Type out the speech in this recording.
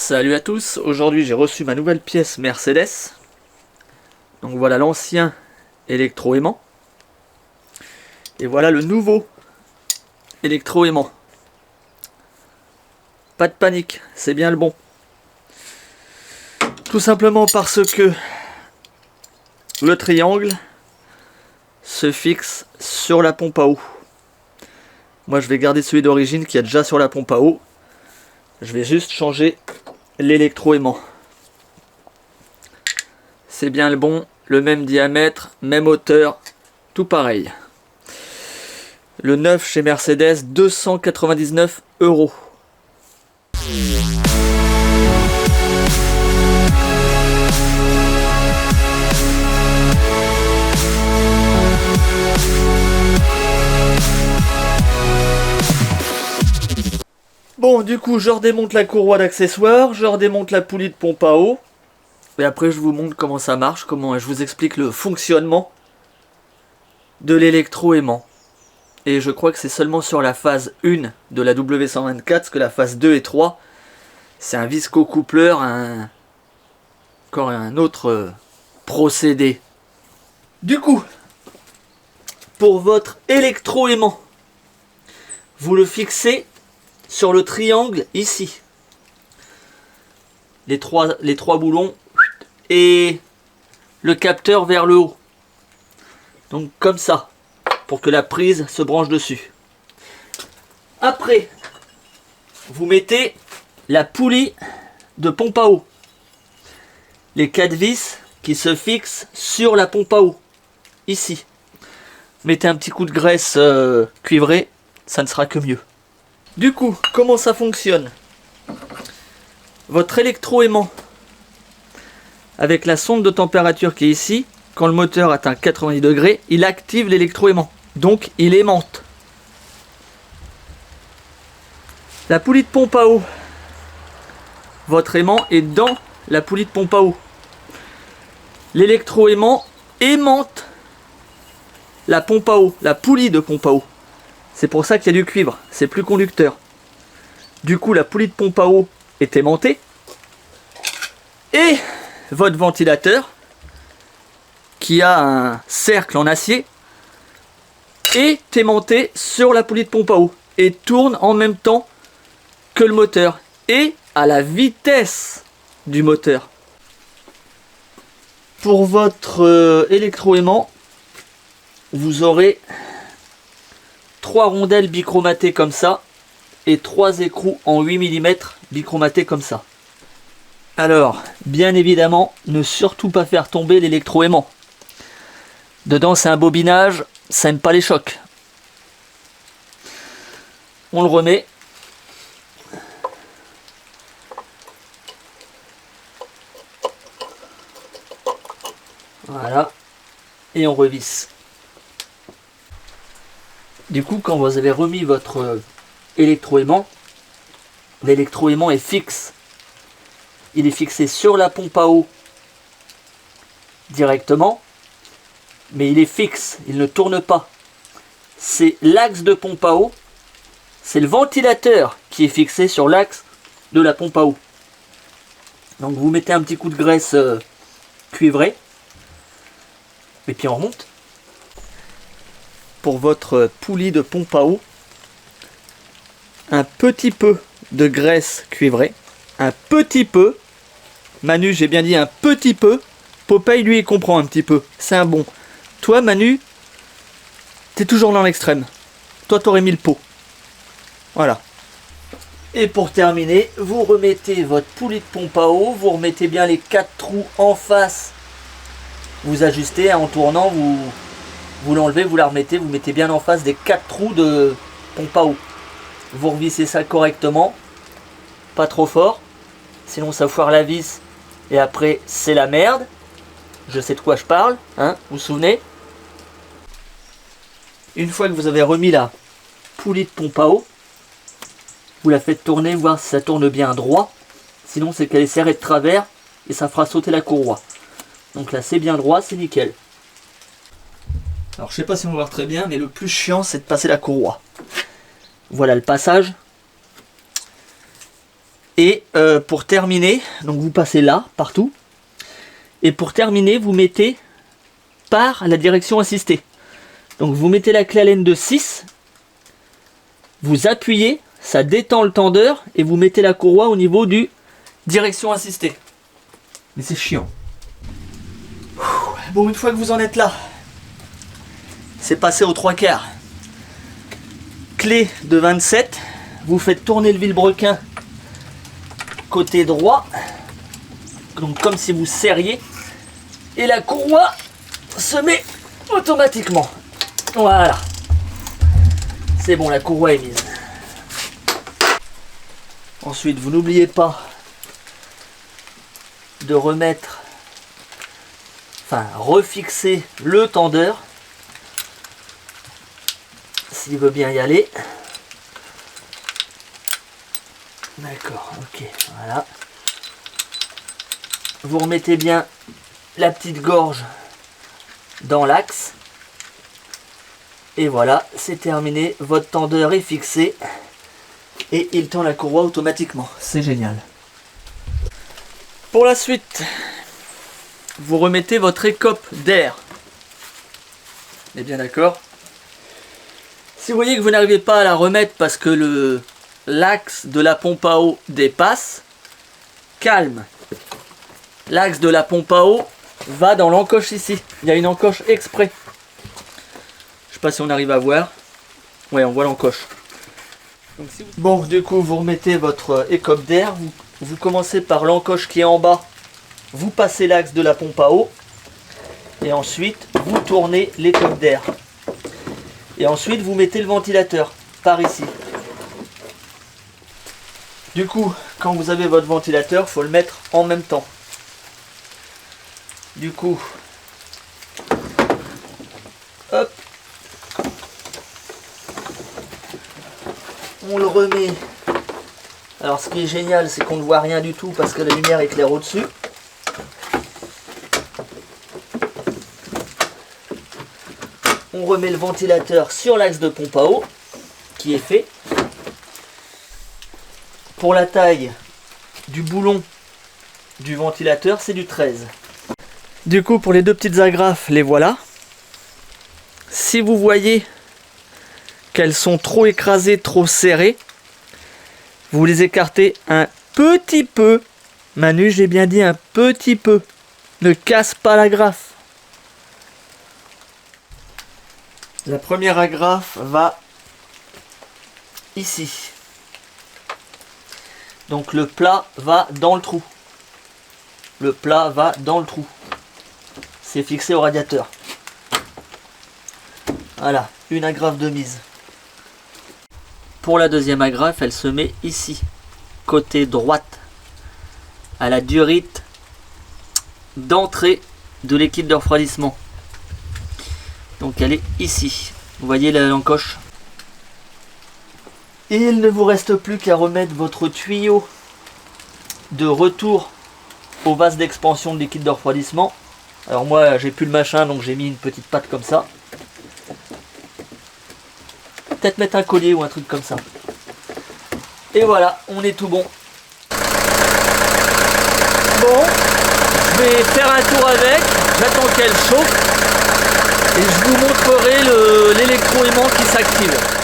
Salut à tous, aujourd'hui j'ai reçu ma nouvelle pièce Mercedes. Donc voilà l'ancien électroaimant. Et voilà le nouveau électroaimant. Pas de panique, c'est bien le bon. Tout simplement parce que le triangle se fixe sur la pompe à eau. Moi je vais garder celui d'origine qui est déjà sur la pompe à eau. Je vais juste changer l'électroaimant. C'est bien le bon, le même diamètre, même hauteur, tout pareil. Le neuf chez Mercedes, 299 €. Bon, du coup, je redémonte la courroie d'accessoires, je redémonte la poulie de pompe à eau. Et après, je vous montre comment ça marche, comment je vous explique le fonctionnement de l'électroaimant. Et je crois que c'est seulement sur la phase 1 de la W124, parce que la phase 2 et 3, c'est un visco-coupleur, encore un autre procédé. Du coup, pour votre électroaimant, vous le fixez sur le triangle ici. Les trois boulons et le capteur vers le haut. Donc comme ça, pour que la prise se branche dessus. Après, vous mettez la poulie de pompe à eau. Les 4 vis qui se fixent sur la pompe à eau. Ici. Mettez un petit coup de graisse cuivrée, ça ne sera que mieux. Du coup, comment ça fonctionne? Votre électroaimant, avec la sonde de température qui est ici, quand le moteur atteint 90 degrés, il active l'électroaimant. Donc, il aimante. La poulie de pompe à eau, votre aimant est dans la poulie de pompe à eau. L'électroaimant aimante la pompe à eau, la poulie de pompe à eau. C'est pour ça qu'il y a du cuivre, c'est plus conducteur. Du coup, la poulie de pompe à eau est aimantée. Et votre ventilateur, qui a un cercle en acier, est aimanté sur la poulie de pompe à eau. Et tourne en même temps que le moteur. Et à la vitesse du moteur. Pour votre électroaimant, vous aurez 3 rondelles bichromatées comme ça et 3 écrous en 8 mm bichromatés comme ça. Alors, bien évidemment, ne surtout pas faire tomber l'électroaimant. Dedans, c'est un bobinage, ça n'aime pas les chocs. On le remet. Voilà. Et on revisse. Du coup, quand vous avez remis votre électroaimant, l'électroaimant est fixe. Il est fixé sur la pompe à eau directement, mais il est fixe, il ne tourne pas. C'est l'axe de pompe à eau, c'est le ventilateur qui est fixé sur l'axe de la pompe à eau. Donc vous mettez un petit coup de graisse cuivrée, et puis on remonte. Pour votre poulie de pompe à eau, un petit peu de graisse cuivrée, un petit peu. Manu, j'ai bien dit un petit peu. Popeye, lui, il comprend un petit peu. C'est un bon. Toi, Manu, t'es toujours dans l'extrême. Toi, t'aurais mis le pot. Voilà. Et pour terminer, vous remettez votre poulie de pompe à eau. Vous remettez bien les 4 trous en face. Vous ajustez en tournant, vous l'enlevez, vous la remettez. Vous mettez bien en face des 4 trous de pompe à eau. Vous revissez ça correctement. Pas trop fort. Sinon, ça foire la vis. Et après, c'est la merde. Je sais de quoi je parle, hein, vous vous souvenez? Une fois que vous avez remis la poulie de pompe à eau, vous la faites tourner, voir si ça tourne bien droit. Sinon, c'est qu'elle est serrée de travers et ça fera sauter la courroie. Donc là, c'est bien droit, c'est nickel. Alors, je sais pas si on va voir très bien, mais le plus chiant, c'est de passer la courroie. Voilà le passage. Et pour terminer, donc vous passez là, partout. Et pour terminer, vous mettez par la direction assistée. Donc vous mettez la clé Allen de 6, vous appuyez, ça détend le tendeur et vous mettez la courroie au niveau du direction assistée. Mais c'est chiant. Bon, une fois que vous en êtes là, c'est passé aux 3/4. Clé de 27, vous faites tourner le vilebrequin côté droit, donc comme si vous serriez, et la courroie se met automatiquement. Voilà, c'est bon, la courroie est mise. Ensuite, vous n'oubliez pas de refixer le tendeur s'il veut bien y aller. D'accord, ok, voilà. Vous remettez bien la petite gorge dans l'axe. Et voilà, c'est terminé. Votre tendeur est fixé. Et il tend la courroie automatiquement. C'est génial. Pour la suite, vous remettez votre écope d'air. On est bien d'accord? Si vous voyez que vous n'arrivez pas à la remettre parce que l'axe de la pompe à eau dépasse, calme. L'axe de la pompe à eau va dans l'encoche ici. Il y a une encoche exprès. Je sais pas si on arrive à voir. Ouais, on voit l'encoche. Bon, du coup, vous remettez votre écope d'air. Vous commencez par l'encoche qui est en bas. Vous passez l'axe de la pompe à eau. Et ensuite, vous tournez l'écope d'air. Et ensuite, vous mettez le ventilateur par ici. Du coup, quand vous avez votre ventilateur, il faut le mettre en même temps. Du coup, hop, on le remet. Alors ce qui est génial, c'est qu'on ne voit rien du tout parce que la lumière éclaire au-dessus. On remet le ventilateur sur l'axe de pompe à eau qui est fait. Pour la taille du boulon du ventilateur, c'est du 13. Du coup, pour les deux petites agrafes, les voilà. Si vous voyez qu'elles sont trop écrasées, trop serrées, vous les écartez un petit peu. Manu, j'ai bien dit un petit peu. Ne casse pas l'agrafe. La première agrafe va ici. Donc le plat va dans le trou. Le plat va dans le trou. C'est fixé au radiateur. Voilà, une agrafe de mise. Pour la deuxième agrafe, elle se met ici, côté droite, à la durite d'entrée de l'équipe de refroidissement. Donc elle est ici. Vous voyez l'encoche. Et il ne vous reste plus qu'à remettre votre tuyau de retour au vase d'expansion de liquide de refroidissement. Alors moi j'ai plus le machin, donc j'ai mis une petite patte comme ça. Peut-être mettre un collier ou un truc comme ça. Et voilà, on est tout bon. Bon, je vais faire un tour avec, j'attends qu'elle chauffe et je vous montrerai l'électroaimant qui s'active.